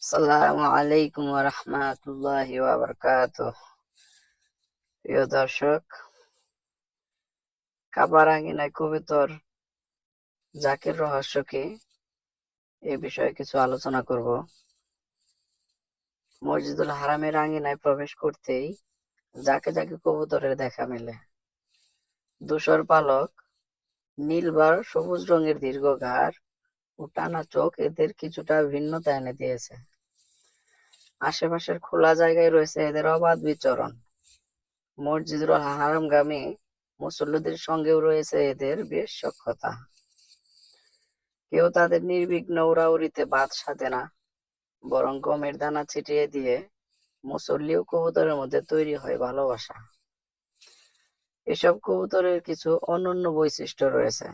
আসসালামু আলাইকুম ওয়া রাহমাতুল্লাহি ওয়া বারাকাতুহু। প্রিয় দর্শক, কাবার আঙিনায় কবুতর জাকের রহস্য কি, এ বিষয়ে কিছু আলোচনা করব। মসজিদুল হারামের আঙিনায় প্রবেশ করতেই জাকে জাকে কবুতরের দেখা মেলে। ধূসর পালক, নীল বা সবুজ রঙের দীর্ঘ ঘাড় ও টানা চোখ এদের কিছুটা ভিন্নতা এনে দিয়েছে। আশেপাশের খোলা জায়গায় রয়েছে এদের অবাধ বিচরণ। মসজিদুল হারামগামী মুসল্লিদের সঙ্গেও রয়েছে এদের বেশ সখ্যতা। কেউ তাদের নির্বিঘ্ন উড়াউড়িতে বাদ সাধে না, বরং গমের দানা ছিটিয়ে দিয়ে মুসল্লি ও কবুতরের মধ্যে তৈরি হয় ভালোবাসা। এসব কবুতরের কিছু অনন্য বৈশিষ্ট্য রয়েছে,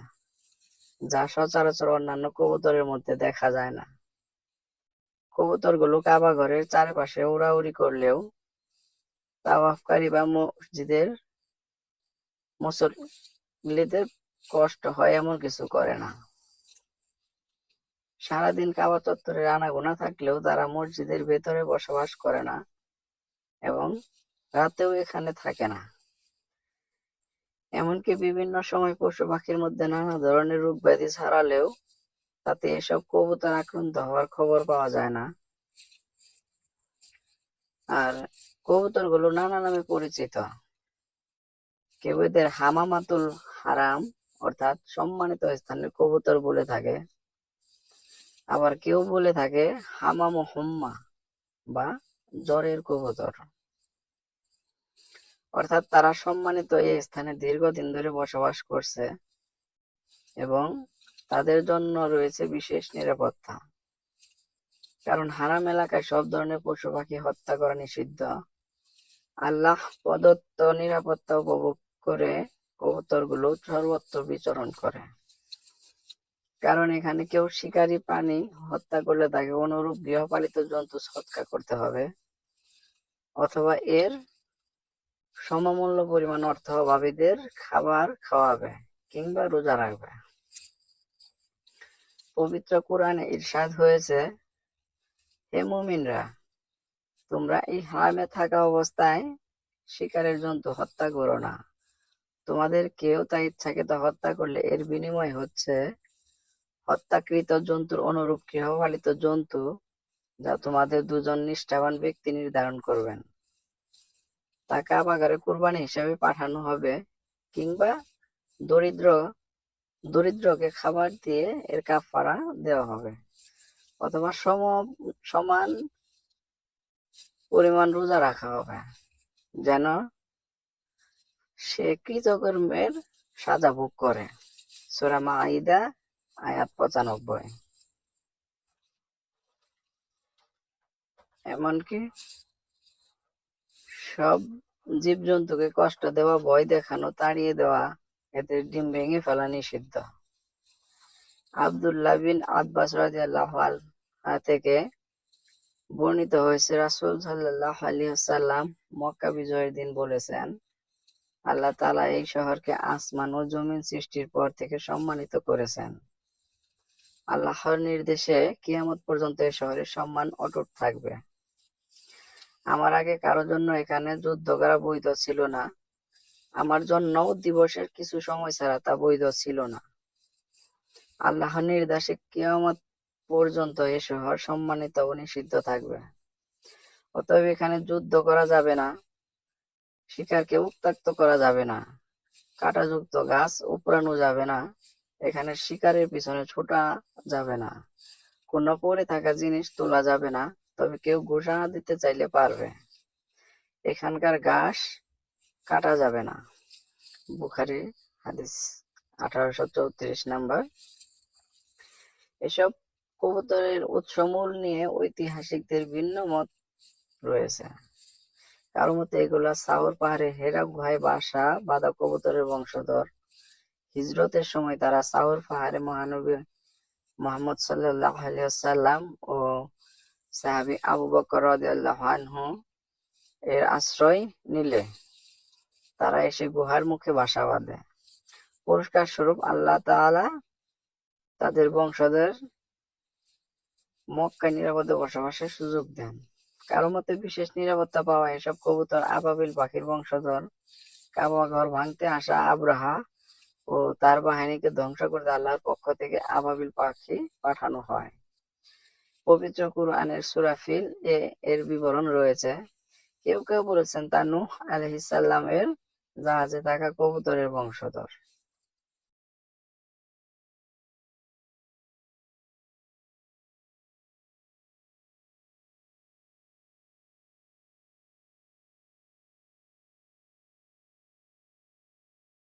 যা সচরাচর অন্যান্য কবুতরের মধ্যে দেখা যায় না। কবুতরগুলো কাবা ঘরের চারপাশে উড়াউড়ি করলেও তাওয়াফকারী বা মসজিদের মুসল্লিদের কষ্ট হয় এমন কিছু করে না। সারাদিন কাবা চত্বরের আনাগোনা থাকলেও তারা মসজিদের ভেতরে বসবাস করে না এবং রাতেও এখানে থাকে না। এমনকি বিভিন্ন সময় পশু পাখির মধ্যে নানা ধরনের রোগ ব্যাধি ছড়ালেও তাতে এসব কবুতর আক্রান্ত হওয়ার খবর পাওয়া যায় না। আর কবুতরগুলো নানা নামে পরিচিত। কেউ এদের হামামাতুল হারাম অর্থাৎ সম্মানিত স্থানের কবুতর বলে থাকে, আবার কেউ বলে থাকে হামাম হুম্মা বা জ্বরের কবুতর, অর্থাৎ তারা সম্মানিত এই স্থানে দীর্ঘদিন ধরে বসবাস করছে এবং তাদের জন্য রয়েছে বিশেষ নিরাপত্তা। কারণ হারাম এলাকায় সব ধরনের পশু পাখি হত্যা করা নিষিদ্ধ। আল্লাহ প্রদত্ত নিরাপত্তা উপভোগ করে কবুতরগুলো সর্বত্র বিচরণ করে। কারণ এখানে কেউ শিকারী প্রাণী হত্যা করলে তাকে অনুরূপ গৃহপালিত জন্তু সৎকার করতে হবে, অথবা এর সমমূল্য পরিমাণ অর্থ অভাবীদের খাবার খাওয়াবে কিংবা রোজা রাখবে। পবিত্র কোরআনে ইরশাদ হয়েছে, হে মুমিনরা, তোমরা এই হারামে থাকা অবস্থায় শিকারের জন্তু হত্যা করো না। তোমাদের কেউ তা ইচ্ছাকৃত হত্যা করলে এর বিনিময় হচ্ছে হত্যাকৃত জন্তুর অনুরূপ গৃহপালিত জন্তু, যা তোমাদের দুজন নিষ্ঠাবান ব্যক্তি নির্ধারণ করবেন। তা কাবাগারে কুরবানি হিসেবে পাঠানো হবে কিংবা দরিদ্রকে খাবার দিয়ে এর কাফারা দেওয়া হবে, অথবা সমান পরিমাণ রোজা রাখা হবে, যেন সে কৃতকর্মের সাজা ভোগ করে। সূরা মাঈদা আয়াত ৯৫। এমনকি সব জীবজন্তুকে কষ্ট দেওয়া, ভয় দেখানো, তাড়িয়ে দেওয়া, এদের ডিম ভেঙে ফেলা নিষিদ্ধ। আব্দুল্লাহ বিন আব্বাস রাদিয়াল্লাহু আনহু থেকে বর্ণিত হয়েছে, রাসূল সাল্লাল্লাহু আলাইহি ওয়াসাল্লাম মক্কা বিজয়ের দিন বলেছেন, আল্লাহ তাআলা এই শহরকে আসমান ও জমিন সৃষ্টির পর থেকে সম্মানিত করেছেন। আল্লাহর নির্দেশে কিয়ামত পর্যন্ত এই শহরের সম্মান অটুট থাকবে। আমার আগে কারো জন্য এখানে যুদ্ধ করা বৈধ ছিল না, আমার জন্যও দিবসের কিছু সময় ছাড়া তা বৈধ ছিল না। আল্লাহর নির্দেশে কিয়ামত পর্যন্ত এ শহর সম্মানিত ও নিষিদ্ধ থাকবে। অতএব এখানে যুদ্ধ করা যাবে না, শিকারকে উত্ত্যক্ত করা যাবে না, কাঁটাযুক্ত গাছ উপড়ানো যাবে না, এখানে শিকারের পিছনে ছোটা যাবে না, কোনো পড়ে থাকা জিনিস তোলা যাবে না, তবে কেউ ঘোষণা দিতে চাইলে পারবে। এখানকার ঘাস কাটা যাবে না। বুখারী হাদিস 1834 নাম্বার। এসব কবুতরের উৎসমূল নিয়ে ঐতিহাসিকদের ভিন্ন মত রয়েছে। কারো মতে এগুলা সাউর পাহাড়ে হেরা গুহায় বাসা বাঁধা কবুতরের বংশধর। হিজরতের সময় তারা সাউর পাহাড়ে মহানবী মুহাম্মদ সাল্লাল্লাহু আলাইহি ওয়াসাল্লাম ও সাহাবী আবু বকর রাদিয়াল্লাহু আনহু এর আশ্রয় নিলে তারা এসে গুহার মুখে বাসা বাঁধে। পুরস্কার স্বরূপ আল্লাহ তাআলা তাদের বংশধর মক্কায় নিরাপদে বসবাসের সুযোগ দেন। কারো মতে বিশেষ নিরাপত্তা পাওয়া এসব কবুতর আবাবিল পাখির বংশধর। কাবা ঘর ভাঙতে আসা আব্রাহা ও তার বাহিনীকে ধ্বংস করতে আল্লাহর পক্ষ থেকে আবাবিল পাখি পাঠানো হয়। পবিত্র কুরআনের সূরা ফিল এর বিবরণ রয়েছে। কেউ কেউ বলেছেন তা নূহ আলাইহিস সালামের জাহাজে থাকা কবুতরের বংশধর।